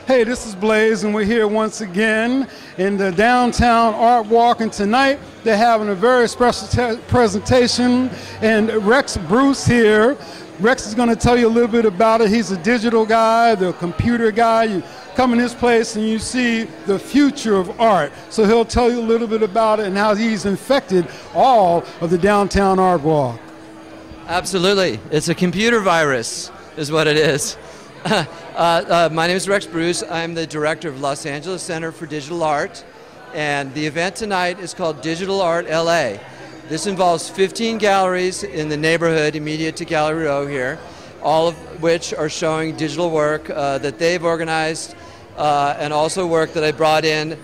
Hey, this is Blaze, and we're here once again in the downtown art walk, and tonight they're having a very special presentation, and Rex Bruches here. Rex is going to tell you a little bit about it. He's a digital guy, the computer guy. You come in his place and you see the future of art. So he'll tell you a little bit about it and how he's infected all of the downtown art walk. Absolutely. It's a computer virus is what it is. My name is Rex Bruches. I'm the director of Los Angeles Center for Digital Art, and the event tonight is called Digital Art LA. This involves 15 galleries in the neighborhood immediate to Gallery Row here, all of which are showing digital work that they've organized and also work that I brought in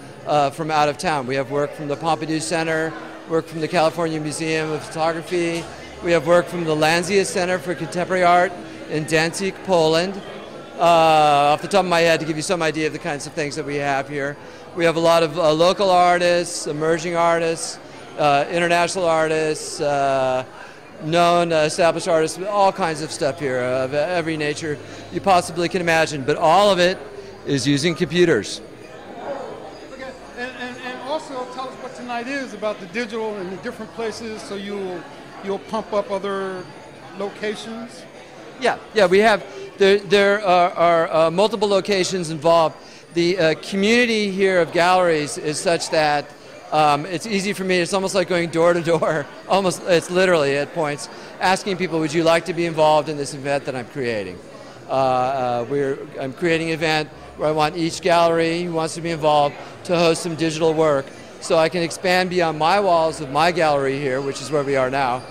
from out of town. We have work from the Pompidou Center, work from the California Museum of Photography, we have work from the Lanzia Center for Contemporary Art in Danzig, Poland. Off the top of my head, to give you some idea of the kinds of things that we have here. We have a lot of local artists, emerging artists, international artists, known established artists, all kinds of stuff here of every nature you possibly can imagine, but all of it is using computers. Okay. And also tell us what tonight is about the digital and the different places, so you'll pump up other locations. Yeah, we have, there are multiple locations involved. The community here of galleries is such that it's easy for me, it's almost like going door to door, almost, it's literally at points, asking people, would you like to be involved in this event that I'm creating? I'm creating an event where I want each gallery who wants to be involved to host some digital work, so I can expand beyond my walls of my gallery here, which is where we are now,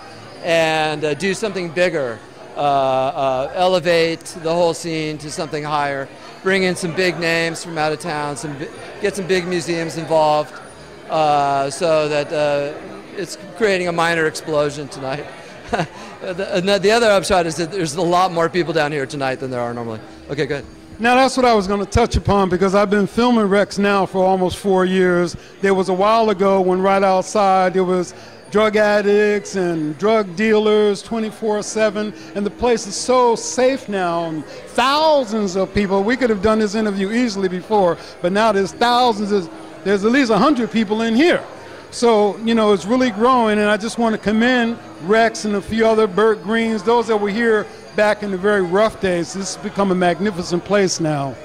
and do something bigger. Elevate the whole scene to something higher, bring in some big names from out of town, get some big museums involved, so that it's creating a minor explosion tonight. The other upshot is that there's a lot more people down here tonight than there are normally. Okay, good. Now that's what I was going to touch upon, because I've been filming Rex now for almost 4 years. There was a while ago when right outside there was drug addicts and drug dealers 24/7, and the place is so safe now, and thousands of people. We could have done this interview easily before, but now there's thousands, there's at least 100 people in here. So, you know, it's really growing, and I just want to commend Rex and a few other, Bert Greens, those that were here back in the very rough days. This has become a magnificent place now.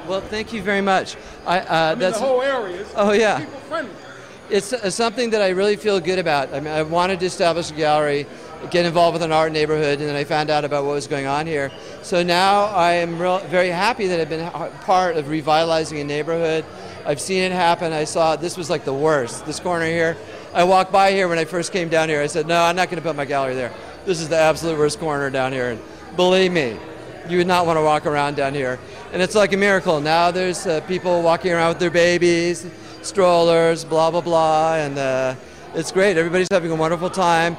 Well, thank you very much. That's the whole area. Oh, yeah. People friendly. It's something that I really feel good about. I mean, I wanted to establish a gallery, get involved with an art neighborhood, and then I found out about what was going on here. So now I am very happy that I've been part of revitalizing a neighborhood. I've seen it happen. I saw this was like the worst. This corner here, I walked by here when I first came down here. I said, no, I'm not going to put my gallery there. This is the absolute worst corner down here. And believe me, you would not want to walk around down here. And it's like a miracle. Now there's people walking around with their babies, strollers, blah, blah, blah, and it's great. Everybody's having a wonderful time.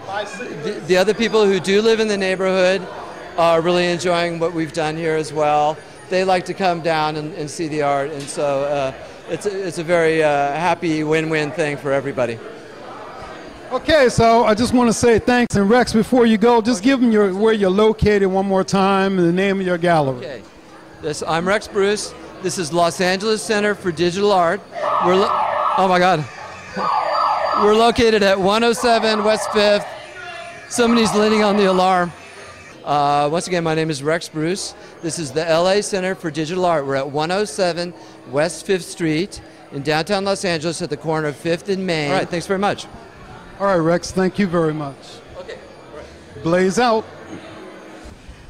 The other people who do live in the neighborhood are really enjoying what we've done here as well. They like to come down and see the art, and so it's a very happy win-win thing for everybody. Okay, so I just want to say thanks, and Rex, before you go, just give them where you're located one more time and the name of your gallery. Okay, I'm Rex Bruches. This is Los Angeles Center for Digital Art. Oh my God. We're located at 107 West 5th. Somebody's leaning on the alarm. Once again, my name is Rex Bruches. This is the LA Center for Digital Art. We're at 107 West 5th Street in downtown Los Angeles at the corner of 5th and Main. All right, thanks very much. All right, Rex, thank you very much. Okay. All right. Blaze out.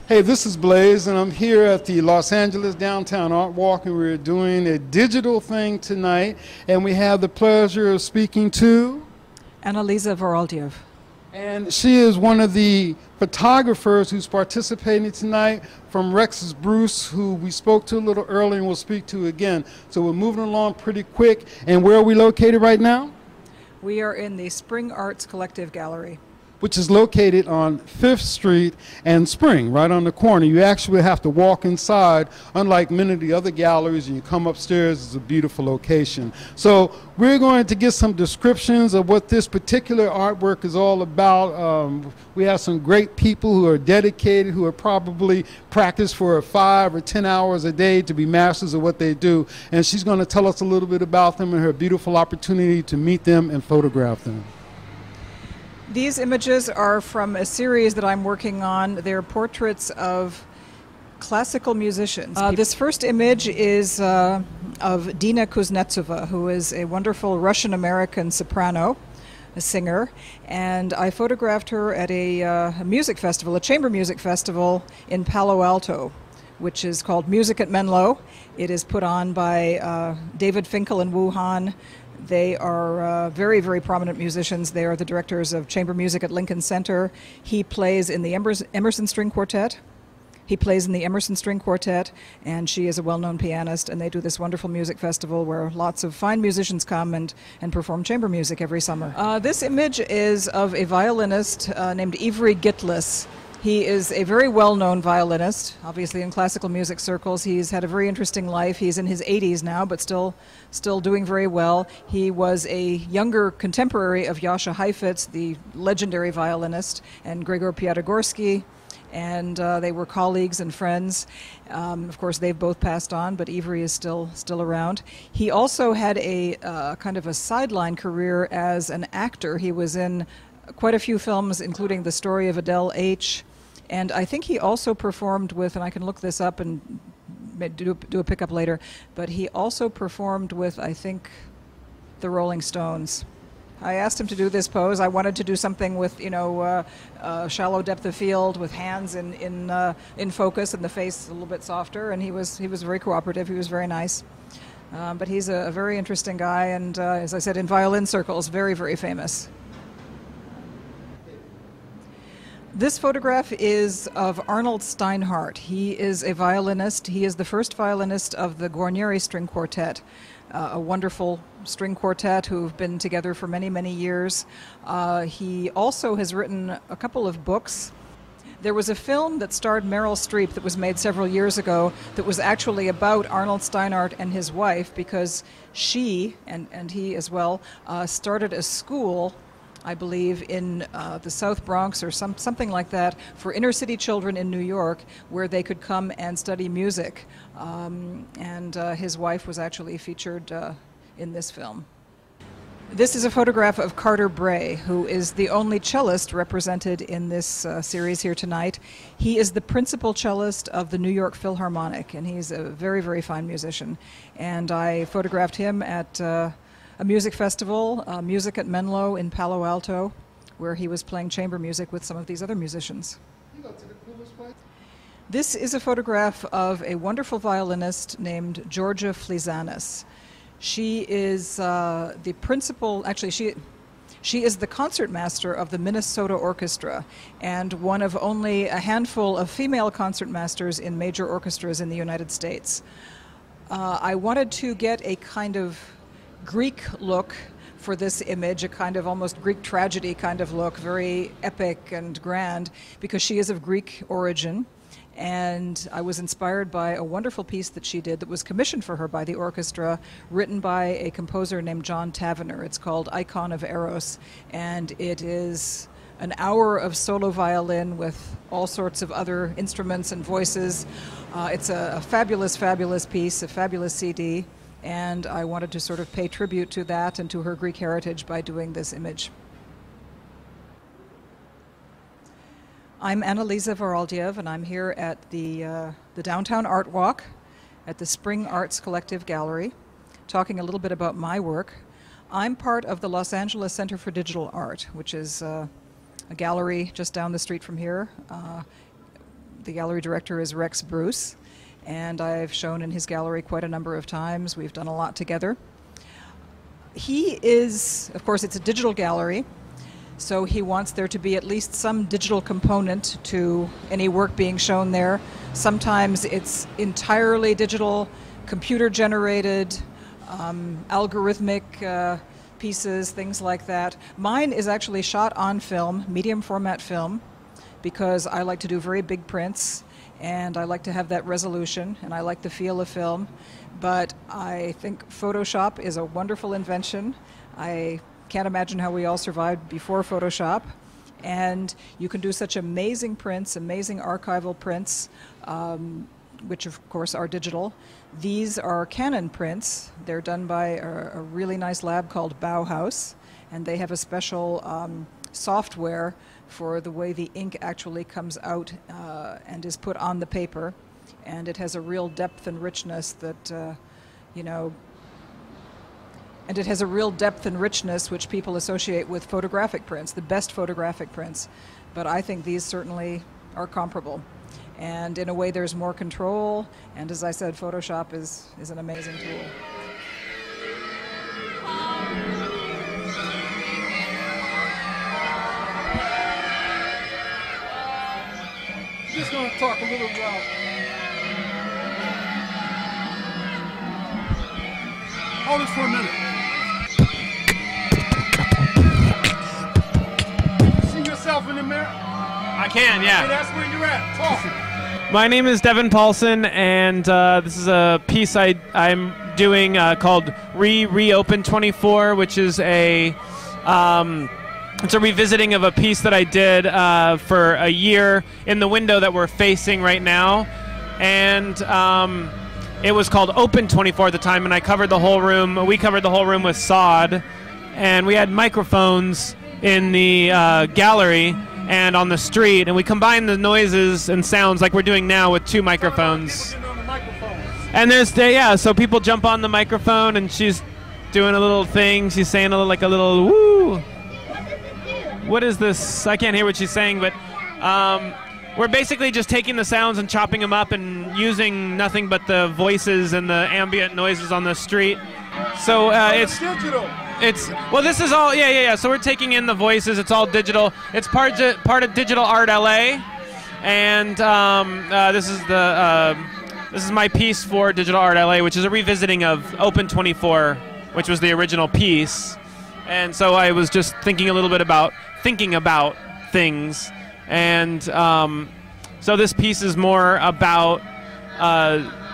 Hey, this is Blaze, and I'm here at the Los Angeles Downtown Art Walk, and we're doing a digital thing tonight, and we have the pleasure of speaking to Annalisa Voraldiev. And she is one of the photographers who's participating tonight from Rex Bruches, who we spoke to a little earlier and we'll speak to again. So we're moving along pretty quick. And where are we located right now? We are in the Spring Arts Collective Gallery, which is located on 5th Street and Spring, right on the corner. You actually have to walk inside, unlike many of the other galleries, and you come upstairs. It's a beautiful location. So we're going to get some descriptions of what this particular artwork is all about. We have some great people who are dedicated, who are probably practiced for 5 or 10 hours a day to be masters of what they do. And she's going to tell us a little bit about them and her beautiful opportunity to meet them and photograph them. These images are from a series that I'm working on. They're portraits of classical musicians. This first image is of Dina Kuznetsova, who is a wonderful Russian-American soprano, a singer, and I photographed her at a music festival, a chamber music festival in Palo Alto, which is called Music at Menlo. It is put on by David Finkel and Wu Han. They are very, very prominent musicians. They are the directors of chamber music at Lincoln Center. He plays in the Emerson String Quartet. He plays in the Emerson String Quartet, and she is a well-known pianist, and they do this wonderful music festival where lots of fine musicians come and perform chamber music every summer. This image is of a violinist named Ivry Gitlis. He is a very well-known violinist, obviously in classical music circles. He's had a very interesting life. He's in his 80s now, but still doing very well. He was a younger contemporary of Jascha Heifetz, the legendary violinist, and Gregor Piatigorsky, and they were colleagues and friends. Of course, they've both passed on, but Ivry is still around. He also had a kind of a sideline career as an actor. He was in quite a few films, including The Story of Adele H. And I think he also performed with, and I can look this up and do a pickup later, but he also performed with, I think, the Rolling Stones. I asked him to do this pose. I wanted to do something with, you know, shallow depth of field with hands in focus and the face a little bit softer, and he was very cooperative. He was very nice. But he's a very interesting guy, and as I said, in violin circles, very, very famous. This photograph is of Arnold Steinhardt. He is a violinist. He is the first violinist of the Guarnieri String Quartet, a wonderful string quartet who've been together for many, many years. He also has written a couple of books. There was a film that starred Meryl Streep that was made several years ago that was actually about Arnold Steinhardt and his wife, because she, and he as well, started a school, I believe, in the South Bronx or something like that, for inner city children in New York, where they could come and study music. And his wife was actually featured in this film. This is a photograph of Carter Bray, who is the only cellist represented in this series here tonight. He is the principal cellist of the New York Philharmonic, and he's a very, very fine musician. And I photographed him at a music festival, Music at Menlo in Palo Alto, where he was playing chamber music with some of these other musicians. This is a photograph of a wonderful violinist named Georgia Flizanis. She is the principal, actually she is the concertmaster of the Minnesota Orchestra, and one of only a handful of female concertmasters in major orchestras in the United States. I wanted to get a kind of Greek look for this image, a kind of almost Greek tragedy kind of look, very epic and grand, because she is of Greek origin. And I was inspired by a wonderful piece that she did that was commissioned for her by the orchestra, written by a composer named John Tavener. It's called Icon of Eros, and it is an hour of solo violin with all sorts of other instruments and voices. It's a fabulous, fabulous piece, a fabulous CD, and I wanted to sort of pay tribute to that and to her Greek heritage by doing this image. I'm Annalisa Varaldiev, and I'm here at the Downtown Art Walk at the Spring Arts Collective Gallery, talking a little bit about my work. I'm part of the Los Angeles Center for Digital Art, which is a gallery just down the street from here. The gallery director is Rex Bruches, and I've shown in his gallery quite a number of times. We've done a lot together. He is, of course, it's a digital gallery, so he wants there to be at least some digital component to any work being shown there. Sometimes it's entirely digital, computer-generated, algorithmic pieces, things like that. Mine is actually shot on film, medium format film, because I like to do very big prints, and I like to have that resolution, and I like the feel of film. But I think Photoshop is a wonderful invention. I can't imagine how we all survived before Photoshop. And you can do such amazing prints, amazing archival prints, which of course are digital. These are Canon prints. They're done by a really nice lab called Bauhaus, and they have a special software for the way the ink actually comes out and is put on the paper. And it has a real depth and richness that, and it has a real depth and richness which people associate with photographic prints, the best photographic prints. But I think these certainly are comparable. And in a way there's more control, and as I said, Photoshop is an amazing tool. I'm just going to talk a little about hold this for a minute. See yourself in the mirror? I can, yeah. Okay, that's where you're at. Talk. My name is Devin Paulson, and this is a piece I'm doing called Reopen 24, which is it's a revisiting of a piece that I did for a year in the window that we're facing right now, and it was called Open 24 at the time, and I covered the whole room. We covered the whole room with sod, and we had microphones in the gallery and on the street, and we combined the noises and sounds like we're doing now with two microphones. And so people jump on the microphone, and she's doing a little thing. She's saying a little woo. What is this? I can't hear what she's saying, but we're basically just taking the sounds and chopping them up and using nothing but the voices and the ambient noises on the street. So it's digital. Well, this is all yeah. So we're taking in the voices. It's all digital. It's part of Digital Art LA, and this is my piece for Digital Art LA, which is a revisiting of Open 24, which was the original piece. And so I was just thinking a little bit about thinking about things, and so this piece is more about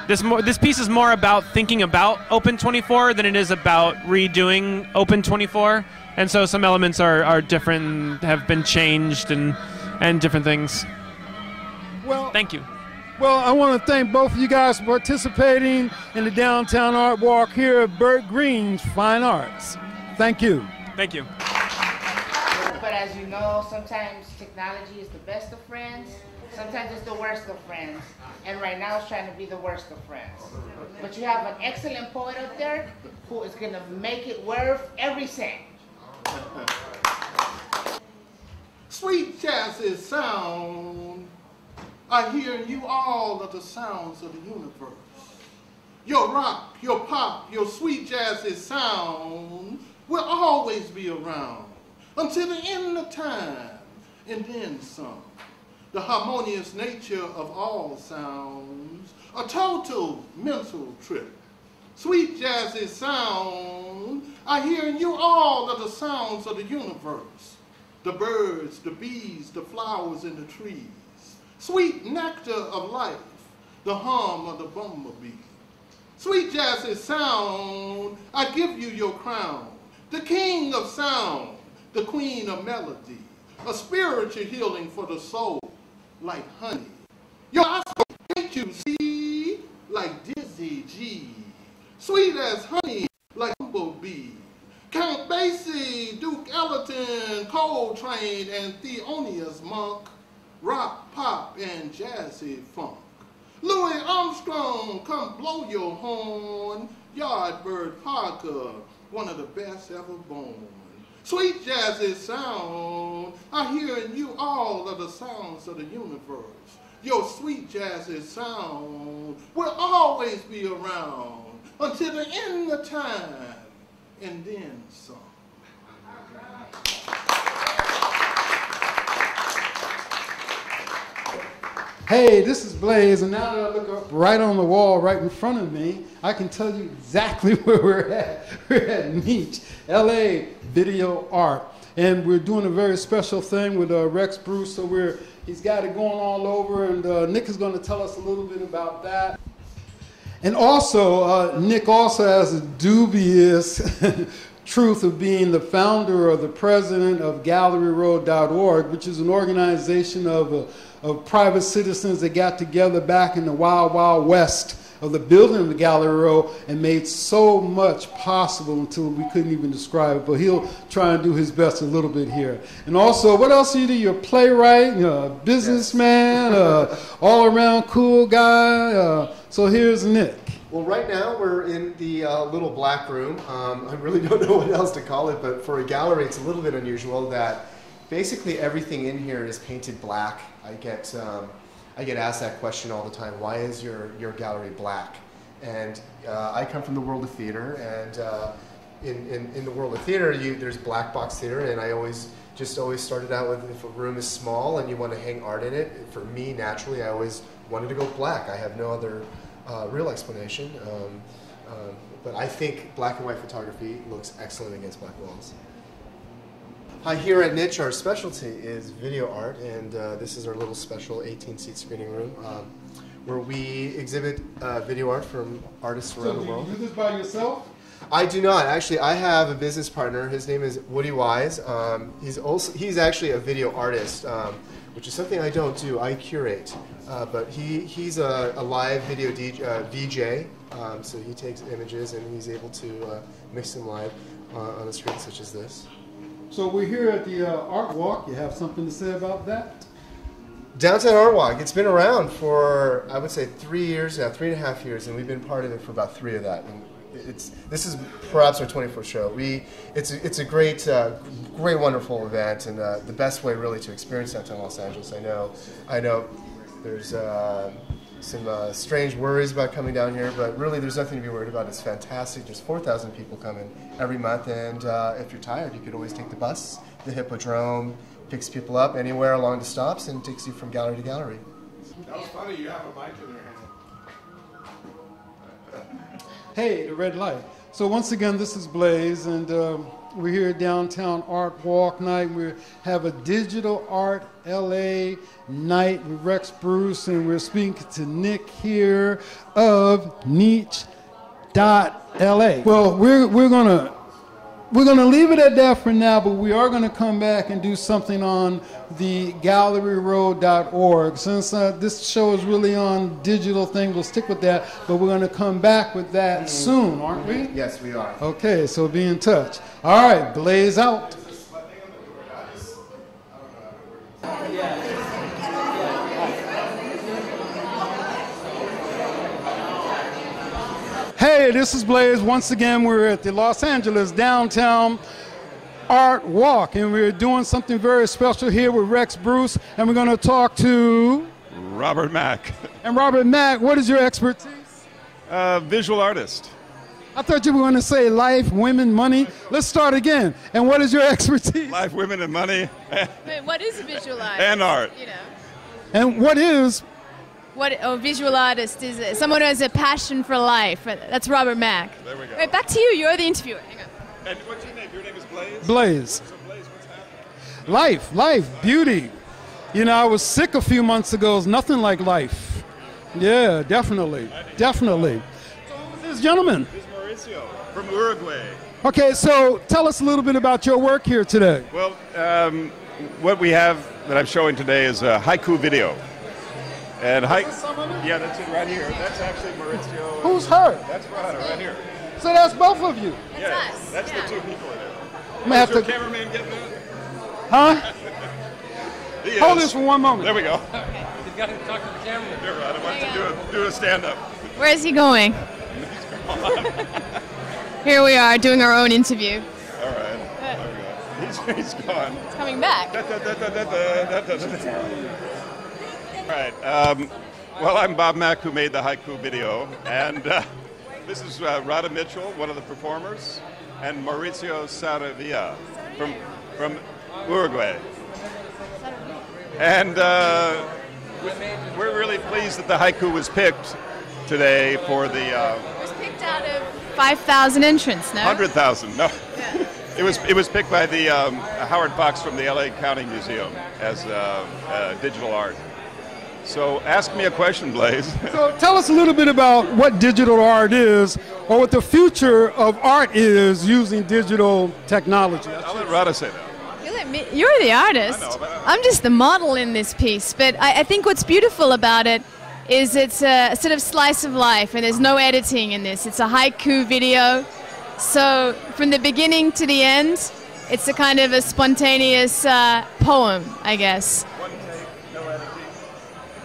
this piece is more about thinking about Open 24 than it is about redoing Open 24, and so some elements are different, have been changed, and different things. Well, thank you. Well, I want to thank both of you guys for participating in the Downtown Art Walk here at Bert Greens Fine Arts. Thank you. Thank you. But as you know, sometimes technology is the best of friends, sometimes it's the worst of friends, and right now it's trying to be the worst of friends. But you have an excellent poet up there who is going to make it worth every cent. Sweet jazzy sound, I hear in you all of the sounds of the universe. Your rock, your pop, your sweet jazzy sound will always be around until the end of time, and then some. The harmonious nature of all sounds, a total mental trip. Sweet jazzy sound, I hear in you all of the sounds of the universe. The birds, the bees, the flowers, and the trees. Sweet nectar of life, the hum of the bumblebee. Sweet jazzy sound, I give you your crown. The king of sound, the queen of melody, a spiritual healing for the soul, like honey. Your gospel, can't you see, like Dizzy G, sweet as honey, like bumblebee. Count Basie, Duke Ellington, Coltrane, and Thelonious Monk, rock, pop, and jazzy funk. Louis Armstrong, come blow your horn. Yardbird Parker, one of the best ever born. Sweet jazzy sound, I hear in you all of the sounds of the universe. Your sweet jazzy sound will always be around until the end of time, and then some. Hey, this is Blaze, and now that I look up right on the wall right in front of me, I can tell you exactly where we're at. We're at Niche.LA Video Art, and we're doing a very special thing with Rex Bruches, so he's got it going all over, and Nick is going to tell us a little bit about that. And also, Nick also has a dubious truth of being the founder or the president of GalleryRoad.org, which is an organization of private citizens that got together back in the wild, wild west of the building of the Gallery Road and made so much possible until we couldn't even describe it. But he'll try and do his best a little bit here. And also, what else do you do? You're a playwright, you're a businessman, all-around cool guy. So here's Nick. Well, right now we're in the little black room. I really don't know what else to call it, but for a gallery it's a little bit unusual that basically everything in here is painted black. I get asked that question all the time. Why is your gallery black? And I come from the world of theater, and in the world of theater, there's black box theater, and I always started out with, if a room is small and you want to hang art in it, for me, naturally, I always wanted to go black. I have no other real explanation, but I think black and white photography looks excellent against black walls. Hi, here at Niche, our specialty is video art, and this is our little special 18-seat screening room where we exhibit video art from artists around the world. So do you do this by yourself? I do not. Actually, I have a business partner. His name is Woody Wise. He's actually a video artist, which is something I don't do. I curate. But he's a live video VJ, so he takes images and he's able to mix them live on a screen such as this. So we're here at the Art Walk. You have something to say about that? Downtown Art Walk. It's been around for, I would say, 3 years now, 3.5 years, and we've been part of it for about 3 of that. And this is perhaps our 24th show. It's a great, wonderful event, and the best way really to experience downtown Los Angeles. I know there's some strange worries about coming down here, but really there's nothing to be worried about. It's fantastic. There's 4,000 people coming every month, and if you're tired, you could always take the bus. The Hippodrome picks people up anywhere along the stops and takes you from gallery to gallery. That was funny, you have a mic in your hand. Hey, the red light. So once again, this is Blaze, and we're here at Downtown Art Walk Night. We have a digital art LA night with Rex Bruches, and we're speaking to Nick here of Niche.LA. Well, we're gonna leave it at that for now, but we are gonna come back and do something on the GalleryRoad.org. Since this show is really on digital thing, we'll stick with that, but we're gonna come back with that soon, aren't we? Yes, we are. Okay, so be in touch. All right, Blaze out. Hey, this is Blaze. Once again, we're at the Los Angeles Downtown Art Walk, and we're doing something very special here with Rex Bruches, and we're going to talk to Robert Mack. And Robert Mack, what is your expertise? Visual artist. I thought you were going to say life, women, money. Let's start again. And what is your expertise? Life, women, and money. Wait, what is a visual artist? And art. You know. And what is? What a visual artist is someone who has a passion for life. That's Robert Mack. There we go. Wait, back to you. You're the interviewer. Hang on. And what's your name? Your name is Blaze? Blaze. So Blaze, what's happening? Life, beauty. You know, I was sick a few months ago. It's nothing like life. Yeah, definitely. Definitely. So who's this gentleman? This is Mauricio from Uruguay. Okay, so tell us a little bit about your work here today. Well, what we have that I'm showing today is a haiku video. And yeah, that's it right here. That's actually Mauricio. Who's her? That's Radha right here. So that's both of you. That's us. That's yeah. the two people in there. I'm gonna have Is your to. cameraman getting that? Huh? Hold this for one moment. There we go. Okay. He's got to talk to the camera. Here, Radha, why don't you do a stand-up? Where is he going? Here we are doing our own interview. All right. There we go. He's gone. It's coming back. All right. Well, I'm Bob Mack, who made the Haiku video, and this is Radha Mitchell, one of the performers, and Mauricio Saravia from Uruguay. And we're really pleased that the Haiku was picked today for the... It was picked out of 5,000 entrants, no? 100,000, no. Yeah. It was picked by the Howard Fox from the LA County Museum as digital art. So ask me a question, Blaze. So tell us a little bit about what digital art is, or what the future of art is using digital technology. I'll let Radha say that. You're the artist. I know, but I'm just the model in this piece. But I think what's beautiful about it is it's a sort of slice of life, and there's no editing in this. It's a haiku video. So from the beginning to the end, it's a kind of a spontaneous poem, I guess. One take, no editing.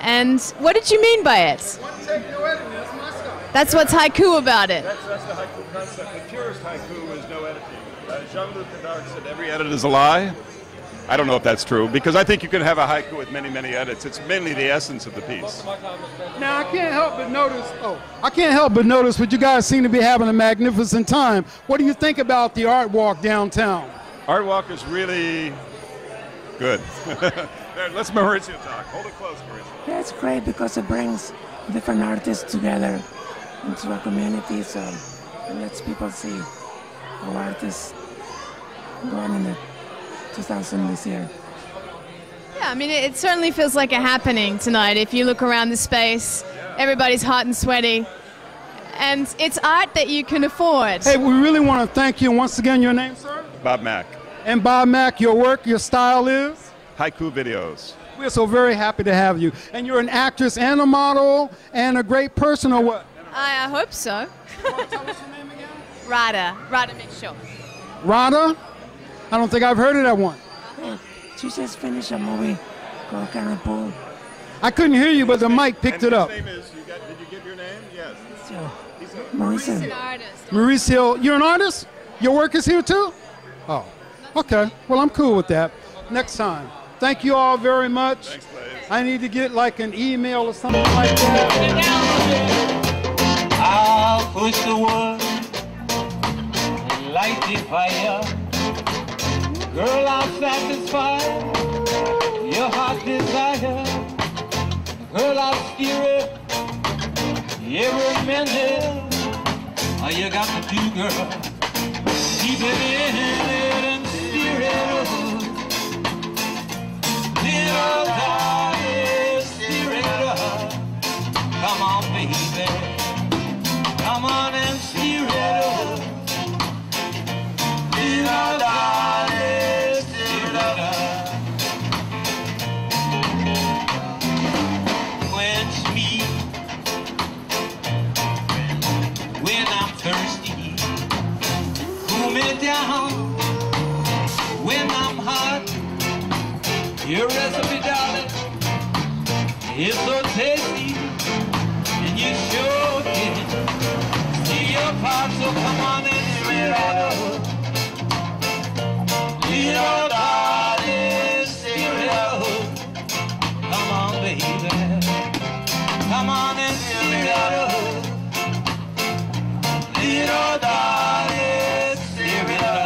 And what did you mean by it? One take, no editing. That's my style. That's what's haiku about it. That's the haiku concept. The purest haiku is no editing. Jean-Luc Godard said every edit is a lie. I don't know if that's true, because I think you can have a haiku with many, many edits. It's mainly the essence of the piece. Now I can't help but notice. But you guys seem to be having a magnificent time. What do you think about the art walk downtown? Art walk is really good. Let's Mauricio talk. Hold it close, Mauricio. Yeah, it's great because it brings different artists together into a community, so it lets people see how artists going in the 2000 this year. Yeah, I mean, it certainly feels like a happening tonight. If you look around the space, everybody's hot and sweaty. And it's art that you can afford. Hey, we really want to thank you. Once again, your name, sir? Bob Mack. And Bob Mack, your work, your style is? Haiku videos. We're so very happy to have you. And you're an actress and a model and a great person, or what? I hope so. Tell us your name again? Radha Mitchell. Radha? I don't think I've heard of that one. She just finished a movie called Pool. I couldn't hear you, but the mic picked it up. His name is, did you give your name? Yes. Mauricio. He's an artist. Mauricio, you're an artist? Your work is here too? Oh, okay. Well, I'm cool with that. Next time. Thank you all very much. Thanks, Blaze. I need to get like an email or something like that. I'll push the wood and light the fire. Girl, I'll satisfy your heart's desire. Girl, I'll steer it every minute. All you got to do, girl, keep it in it and steer it. Little darling, steer it up. Come on, baby. Come on and steer it up. Little darling, steer it up. Quench me when I'm thirsty. Cool me down when I'm hot. Your recipe, darling, is so tasty, and you sure can see your part, so come on and swear it up. Little darling, stir it up. Come on, baby. Come on and stir it up. Little darling, stir it up.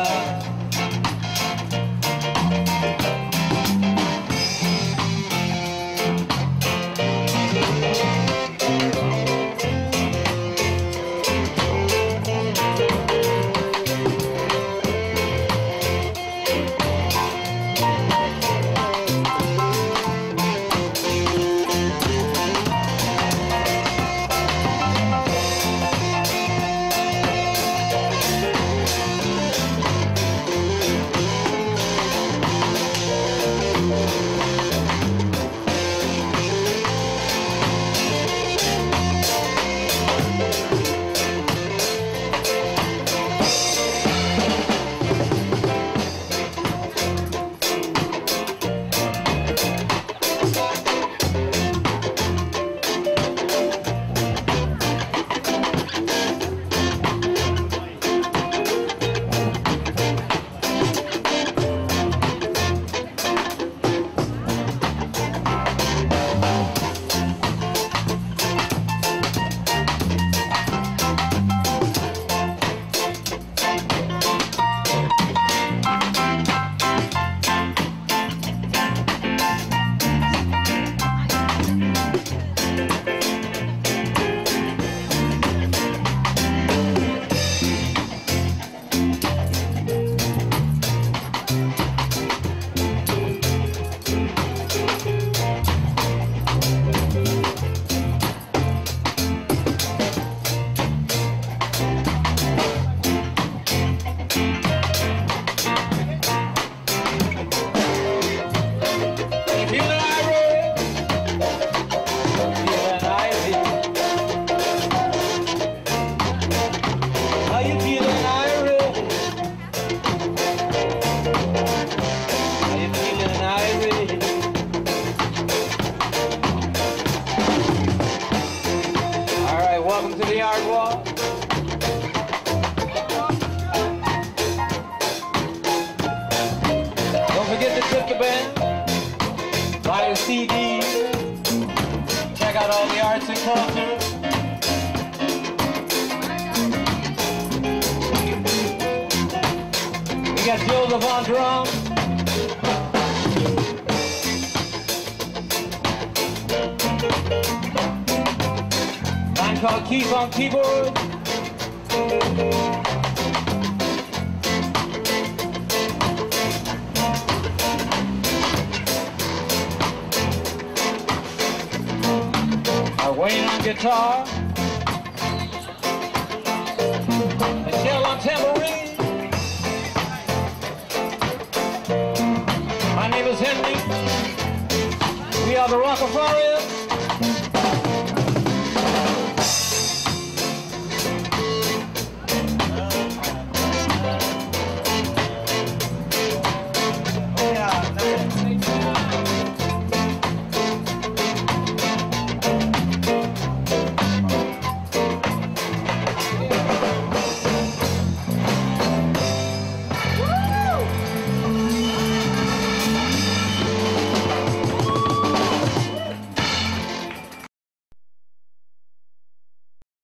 got Joseph on drums. Man called Keith on keyboard. Wayne on guitar. Michelle on tambourine. My name is Henry. We are the Rockefellers.